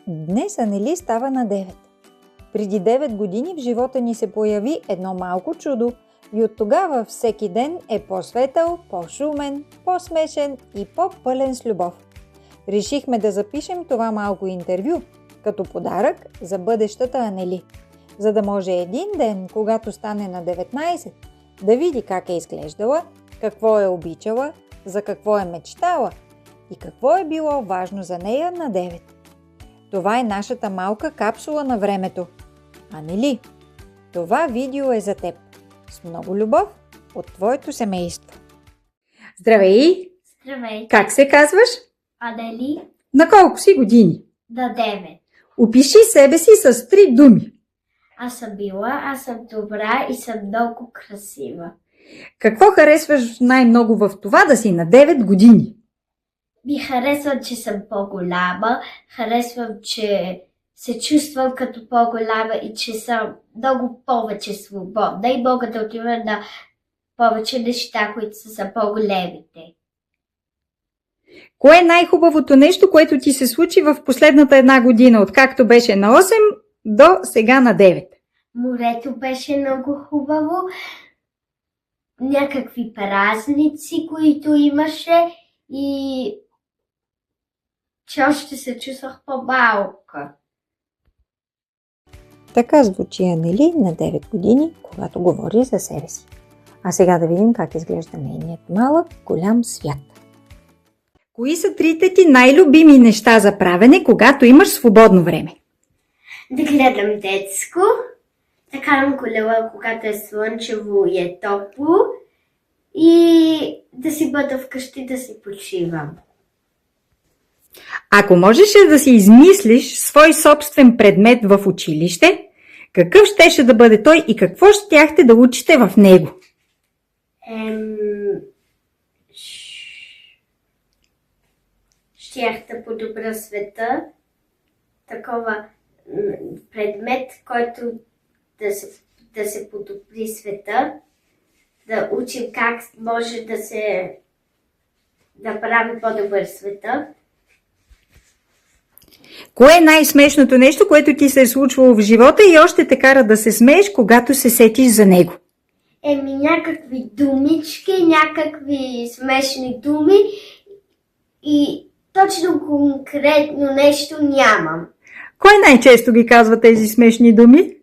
Днес Анели става на 9. Преди 9 години в живота ни се появи едно малко чудо и от тогава всеки ден е по-светъл, по-шумен, по-смешен и по-пълен с любов. Решихме да запишем това малко интервю като подарък за бъдещата Анели, за да може един ден, когато стане на 19, да види как е изглеждала, какво е обичала, за какво е мечтала и какво е било важно за нея на 9. Това е нашата малка капсула на времето. Анели, това видео е за теб. С много любов от твоето семейство. Здравей! Здравей! Как се казваш? Анели? На колко си години? На 9. Опиши себе си с 3 думи. Аз съм мила, аз съм добра и съм много красива. Какво харесваш най-много в това да си на 9 години? Ми харесвам, че съм по-голяма, харесвам, че се чувствам като по-голяма и че съм много повече свободна и мога да отивам на повече неща, които са по-големите. Кое е най-хубавото нещо, което ти се случи в последната една година, откакто беше на 8 до сега на 9? Морето беше много хубаво, някакви празници, които имаше и че още се чувствах по-малка. Така звучи Анели на 9 години, когато говори за себе си. А сега да видим как изглежда нейният малък, голям свят. Кои са трите ти най-любими неща за правене, когато имаш свободно време? Да гледам детско, да карам колела, когато е слънчево и е топло и да си бъда вкъщи да си почивам. Ако можеше да си измислиш свой собствен предмет в училище, какъв щеше да бъде той и какво щяхте да учите в него? Щях да подобря света, такова предмет, който да се подобри света, да учим как може да се направи по-добър света. Кое е най-смешното нещо, което ти се е случвало в живота и още те кара да се смееш, когато се сетиш за него? Някакви думички, някакви смешни думи и точно конкретно нещо нямам. Кой най-често ги казва тези смешни думи?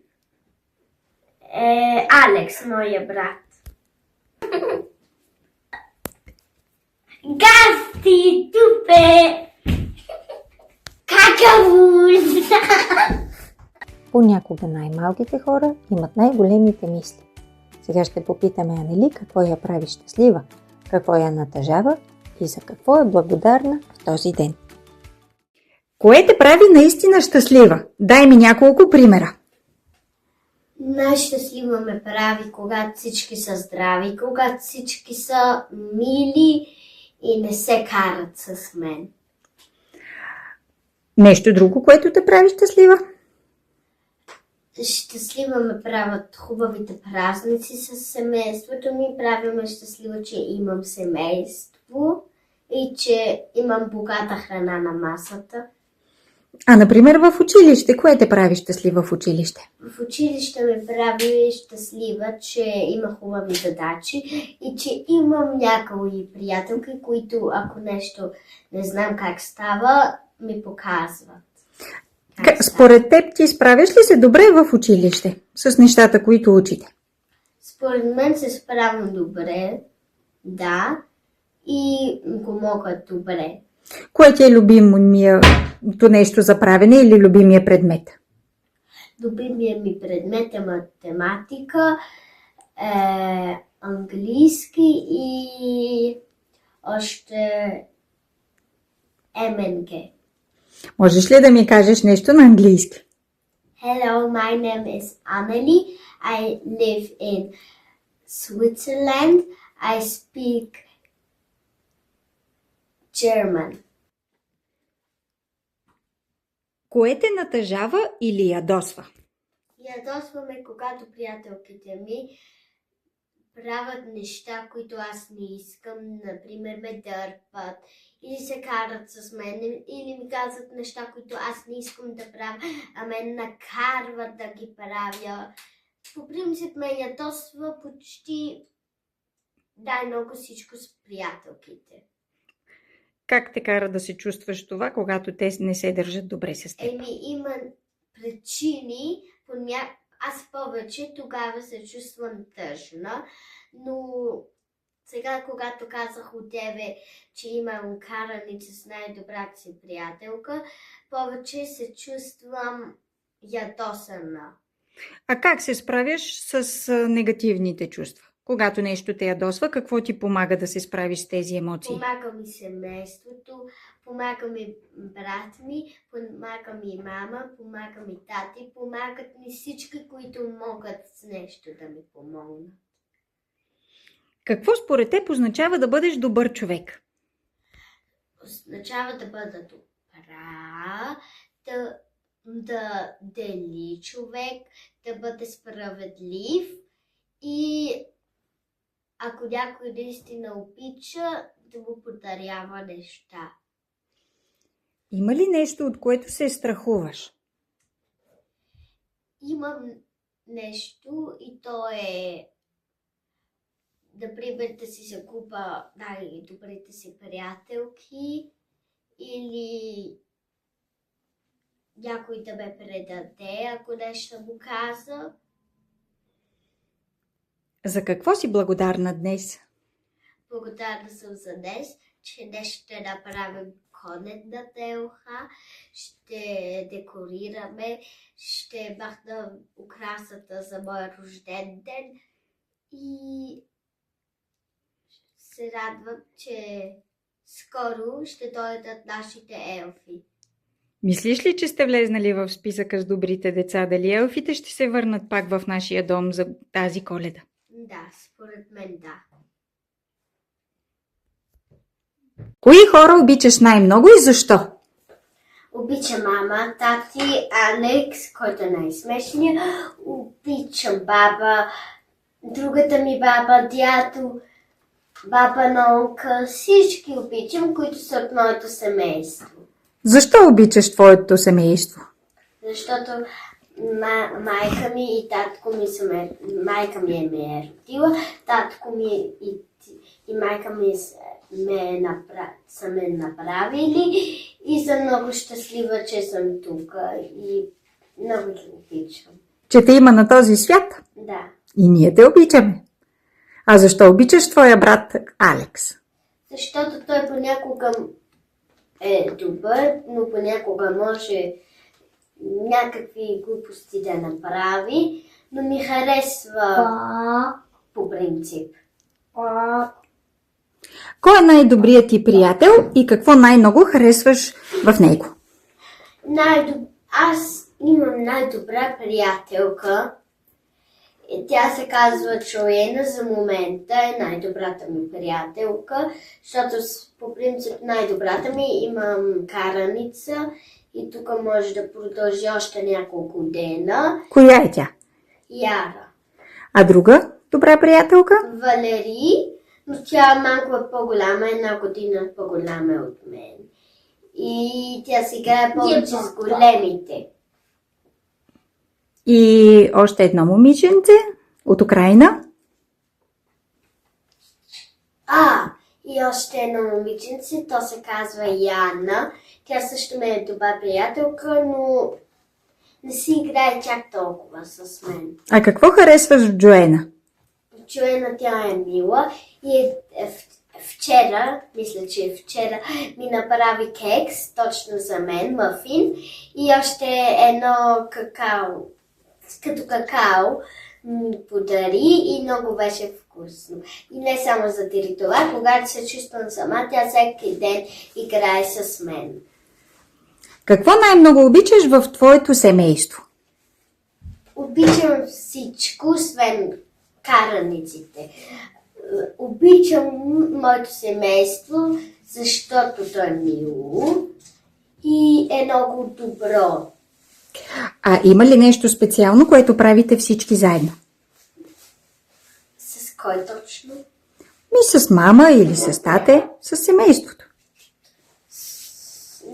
Алекс, моя брат. Гасти, тупе! Какавуз! Понякога най-малките хора имат най-големите мисли. Сега ще попитаме Анели какво я прави щастлива, какво я натъжава и за какво е благодарна в този ден. Кое те прави наистина щастлива? Дай ми няколко примера. Най-щастлива ме прави, когато всички са здрави, когато всички са мили и не се карат с мен. Нещо друго, което те прави щастлива? Щастлива ме правят хубавите празници с семейството ми. Прави ме щастлива, че имам семейство и че имам богата храна на масата. А, например, в училище, кое те прави щастлива в училище? В училище ме прави щастлива, че има хубави задачи и че имам някои приятелки, които ако нещо не знам как става, ми показват. Според теб ти справяш ли се добре в училище с нещата, които учите? Според мен се справям добре, да, и го мога добре. Кое ти е любимото нещо за правене или любимия предмет? Любимият ми предмет е математика, английски и още МНГ. Можеш ли да ми кажеш нещо на английски? Hello, my name is Aneli. I live in Switzerland. I speak German. Кое те натъжава или ядосва? Ядосваме, когато приятелките ми правят неща, които аз не искам, например ме дърпат или се карат с мен, или ми казват неща, които аз не искам да правя, а мен накарват да ги правя. По принцип ме ядосва почти най-много всичко с приятелките. Как те кара да се чувстваш това, когато те не се държат добре с теб? Има причини, аз повече тогава се чувствам тъжна, но сега, когато казах от тебе, че имам караница с най-добрата си приятелка, повече се чувствам ядосана. А как се справяш с негативните чувства? Когато нещо те ядосва, какво ти помага да се справиш с тези емоции? Помага ми семейството, помага ми брат ми, помага ми мама, помага ми тати, помагат ми всички, които могат с нещо да ми помогнат. Какво според теб означава да бъдеш добър човек? Означава да бъда добра, да дели човек, да бъде справедлив и ако някой наистина обича, да му подарява неща. Има ли нещо, от което се страхуваш? Имам нещо и то е например да си закупа най-добрите си приятелки или някой да ме предаде, ако нещо му каза. За какво си благодарна днес? Благодарна съм за днес, че днес ще направим коледната елха, ще декорираме, ще махна украсата за моя рожден ден и се радвам, че скоро ще дойдат нашите елфи. Мислиш ли, че сте влезнали в списъка с добрите деца? Дали елфите ще се върнат пак в нашия дом за тази Коледа? Да, според мен да. Кои хора обичаш най-много и защо? Обичам мама, тати, Алекс, който е най-смешният. Обичам баба, другата ми баба, дядо, баба Нонка. Всички обичам, които са от моето семейство. Защо обичаш твоето семейство? Защото майка ми и татко ми майка ми ме е родила, татко ми и майка ми са ме направили и съм много щастлива, че съм тук и много ги обичам. Че те има на този свят? Да. И ние те обичаме. А защо обичаш твоя брат Алекс? Защото той понякога е добър, но понякога може някакви глупости да направи, но ми харесва по принцип. Кой е най-добрият ти приятел и какво най-много харесваш в него? Аз имам най-добра приятелка. Тя се казва Джоена, за момента е най-добрата ми приятелка, защото по принцип най-добрата ми имам караница и тук може да продължи още няколко дена. Коя е тя? Яра. А друга добра приятелка? Валери, но тя малко по-голяма, 1 година по-голяма от мен. И тя сега е повече с големите. И още едно момиченце от Украина. И още едно момиченце, то се казва Яна. Тя също ме е добра приятелка, но не си играе чак толкова с мен. А какво харесваш в Джоена? Джоена, тя е мила и вчера, мисля, че вчера ми направи кекс, точно за мен, мафин и още едно какао, като какао ми подари и много беше вкусно. И не само заради това, когато се чувствам сама, тя всеки ден играе с мен. Какво най-много обичаш в твоето семейство? Обичам всичко, освен караниците. Обичам моето семейство, защото то е мило и е много добро. А има ли нещо специално, което правите всички заедно? С Кой точно? С мама или с тате, с семейството.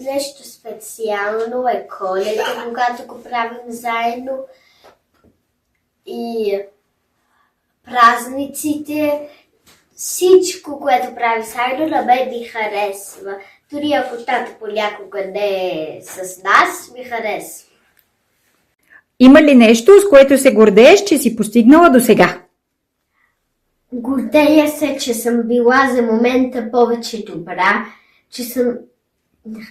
Нещо специално е Коледа, когато го правим заедно. И празниците, всичко, което прави заедно, на мен ми харесва. Дори ако тата понякога не е с нас, ми харесва. Има ли нещо, с което се гордееш, че си постигнала до сега? Гордея се, че съм била за момента повече добра, че съм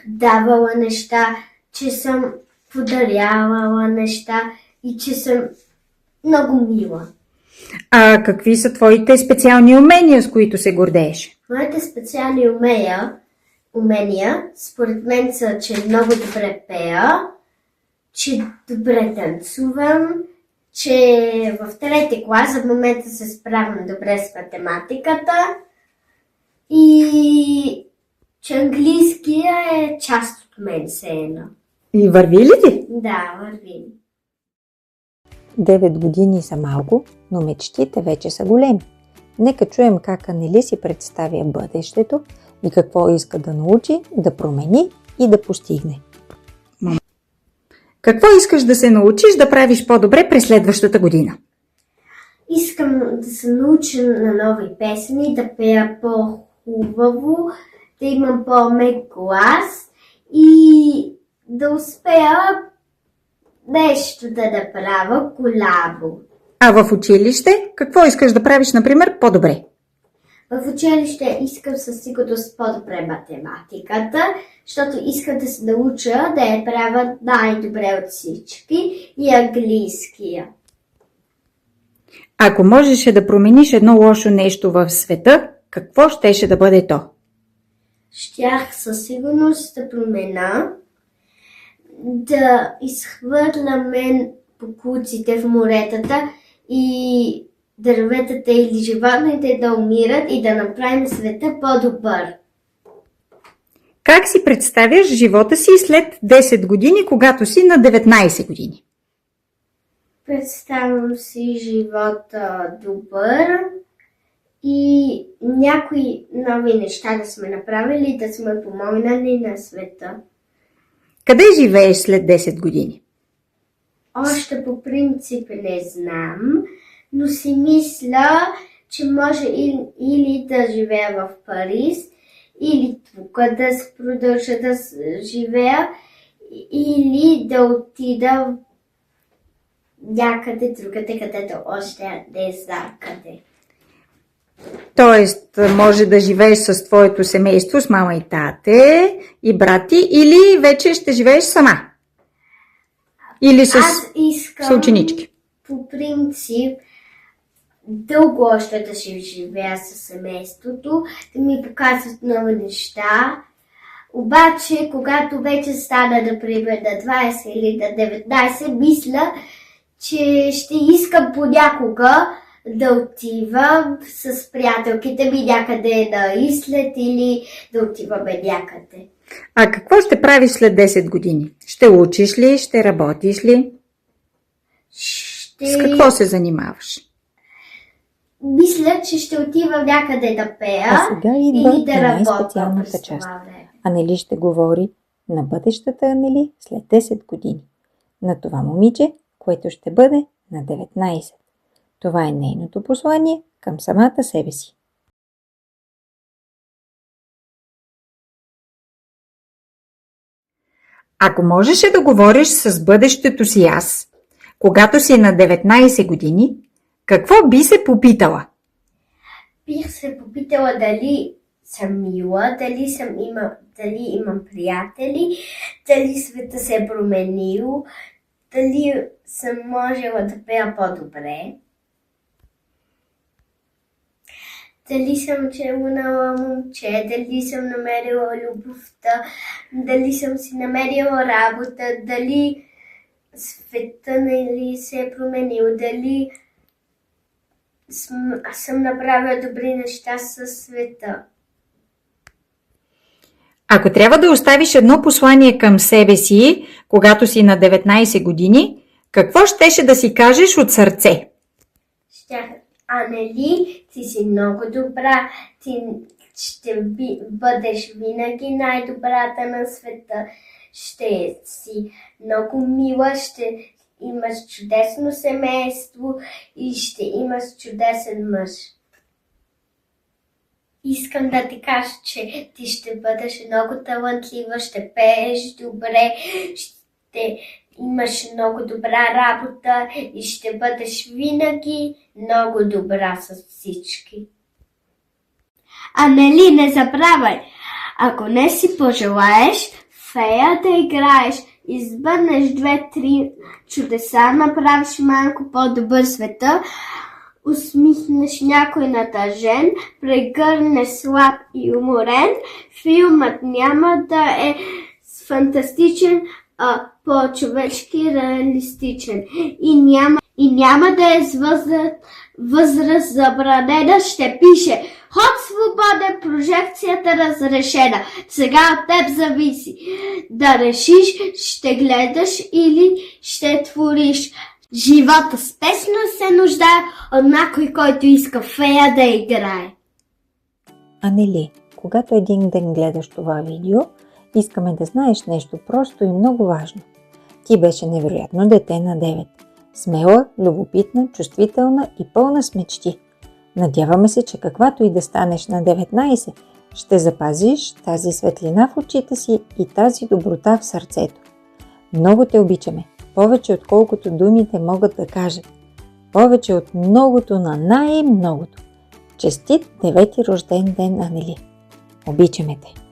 давала неща, че съм подарявала неща и че съм много мила. А какви са твоите специални умения, с които се гордееш? Моите специални умения, според мен са, че много добре пея, че добре танцувам, че в трети клас в момента се справям добре с математиката и че английския е част от мен все едно. И върви ли ти? Да, върви. 9 години са малко, но мечтите вече са големи. Нека чуем как Анели си представя бъдещето и какво иска да научи, да промени и да постигне. Какво искаш да се научиш да правиш по-добре през следващата година? Искам да се науча на нови песни, да пея по-хубаво, да имам по-мек глас и да успея нещо да направя колабо. А в училище какво искаш да правиш, например, по-добре? В училище искам със сигурност по-добре математиката, защото искам да се науча да я правя най-добре от всички и английския. Ако можеше да промениш едно лошо нещо в света, какво щеше да бъде то? Щях със сигурност да промена, да изхвърляме покуците в моретата и дърветата или животните да умират и да направим света по-добър. Как си представяш живота си след 10 години, когато си на 19 години? Представям си живота добър и някои нови неща да сме направили, да сме помогнали на света. Къде живееш след 10 години? Още по принцип не знам, но си мисля, че може или да живея в Париж, или тук да продължа да живея, или да отида някъде другаде, където още не знам къде. Тоест, може да живееш с твоето семейство, с мама и тате и брати, или вече ще живееш сама? Или с съученички? По принцип, дълго още да ще живея със семейството, да ми показват нови неща. Обаче, когато вече стана, например, на 20 или на 19, мисля, че ще искам понякога да отивам с приятелките ми някъде на излет или да отиваме някъде. А какво ще правиш след 10 години? Ще учиш ли? Ще работиш ли? С какво се занимаваш? Мисля, че ще отивам някъде да пея или да работя през това време. Анели ще говори на бъдещата Анели след 10 години. На това момиче, което ще бъде на 19. Това е нейното послание към самата себе си. Ако можеше да говориш с бъдещето си аз, когато си на 19 години, какво би се попитала? Бих се попитала дали съм мила, дали имам приятели, дали света се е променил, дали съм можела да пея по-добре, дали съм челунала момче, дали съм намерила любовта, дали съм си намерила работа, дали света нали се е променил, дали съм направила добри неща със света. Ако трябва да оставиш едно послание към себе си, когато си на 19 години, какво щеше да си кажеш от сърце? Анели, ти си много добра. Ти ще бъдеш винаги най-добрата на света. Ще си много мила, ще имаш чудесно семейство и ще имаш чудесен мъж. Искам да ти кажа, че ти ще бъдеш много талантлива, ще пееш добре, ще имаш много добра работа и ще бъдеш винаги много добра с всички. Анели, не забравяй, ако не си пожелаеш фея да играеш, избъднеш 2-3 чудеса, направиш малко по-добър света, усмихнеш някой натъжен, прегърнеш слаб и уморен, филмът няма да е фантастичен, а по-човешки реалистичен и няма да е с възраст забранена, ще пише ход свободен, прожекцията разрешена. Сега от теб зависи да решиш, ще гледаш или ще твориш. Живота спешно се нуждае от някой, който иска фея да играе. Анели, когато един ден гледаш това видео, искаме да знаеш нещо просто и много важно. Ти беше невероятно дете на 9. Смела, любопитна, чувствителна и пълна с мечти. Надяваме се, че каквато и да станеш на 19, ще запазиш тази светлина в очите си и тази доброта в сърцето. Много те обичаме, повече отколкото думите могат да кажат. Повече от многото на най-многото. Честит 9-ти рожден ден, Анели! Обичаме те!